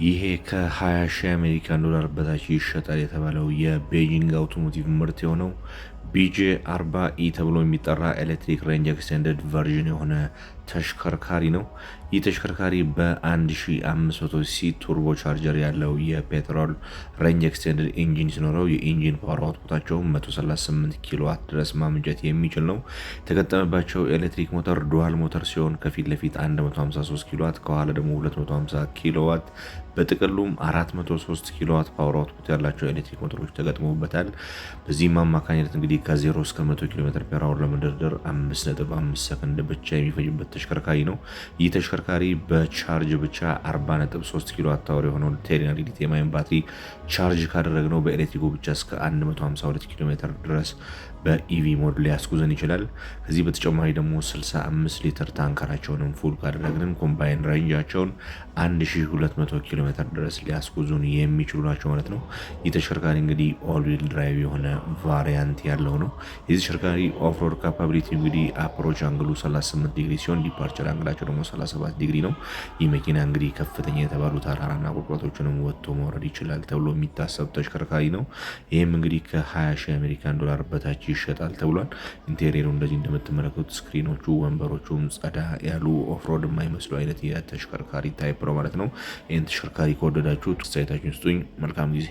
ይሄ ከ20 ሺህ አሜሪካን ዶላር በታች ይሸጣል የተባለው የቤጂንግ አውቶሞቲቭ ምርት የሆነው ቢጄ 40 ተብሎ የሚጠራ ኤሌክትሪክ ሬንጅ ኤክስቴንደድ ቨርዥን የሆነ ተሽከርካሪ ነው። ይህ ተሽከርካሪ በ1500 ሲ ቱርቦ ቻርጀር ያለው የፔትሮል ሬንጅ ኤክስቴንደድ ኢንጂን ሲኖረው የኢንጂን ፓወር አውትፑታቸው 138 ኪሎዋት ድረስ ማመንጨት የሚችል ነው። የተገጠመባቸው ኤሌክትሪክ ሞተር ዱዋል ሞተር ሲሆን ከፊት ለፊት 153 ኪሎዋት ከኋላ ደግሞ 250 ኪሎዋት በጥቅሉም 403 ኪሎዋት ፓወር አውትፑት ያላቸው ኤሌክትሪክ ሞተሮች ተገጥመውበታል። በዚህም አማካኝነት እንግዲህ ከ0 እስከ 100 ኪሎ ሜትር ፐር አወር ለመደርደር 5.5 ሰከንድ ብቻ የሚፈጅበት ተሽከርካሪ ነው። ይህ ተሽከርካሪ በቻርጅ ብቻ 40.3 ኪሎዋት አወር የሆነውን ቴርናሪ ሊቲየም አዮን ባትሪ ቻርጅ ካደረግነው በኤሌክትሪኩ ብቻ እስከ 152 ኪሎ ሜትር ድረስ በኢቪ ሞድ ሊያስጉዘን ይችላል። ከዚህ በተጨማሪ ደግሞ 65 ሊትር ታንከራቸውንም ፉል ካደረግንን ኮምባይን ሬንጃቸውን 1200 ኪሎ ሜትር ድረስ ሊያስጉዙን የሚችሉ ናቸው ማለት ነው። ይህ ተሽከርካሪ እንግዲህ ኦል ዊል ድራይቭ የሆነ ቫሪያንት ያለው ነው። የዚህ ተሽከርካሪ ኦፍሮድ ካፓቢሊቲ እንግዲህ አፕሮች አንግሉ 38 ዲግሪ ሲሆን ዲፓርቸር አንግላቸው ደግሞ 37 ዲግሪ ነው። ይህ መኪና እንግዲህ ከፍተኛ የተባሉ ተራራና ቁልቁለቶችንም ወጥቶ መውረድ ይችላል ተብሎ የሚታሰብ ተሽከርካሪ ነው። ይህም እንግዲህ ከ20 ሺህ አሜሪካን ዶላር በታች ይሸጣል ተብሏል። ኢንቴሪየሩ እንደዚህ እንደምትመለከቱት ስክሪኖቹ፣ ወንበሮቹም ጸዳ ያሉ ኦፍሮድ የማይመስሉ አይነት የተሽከርካሪ ታይፕ ነው ማለት ነው። ይህን ተሽከርካሪ ከወደዳችሁት ሳይታችን ስጡኝ። መልካም ጊዜ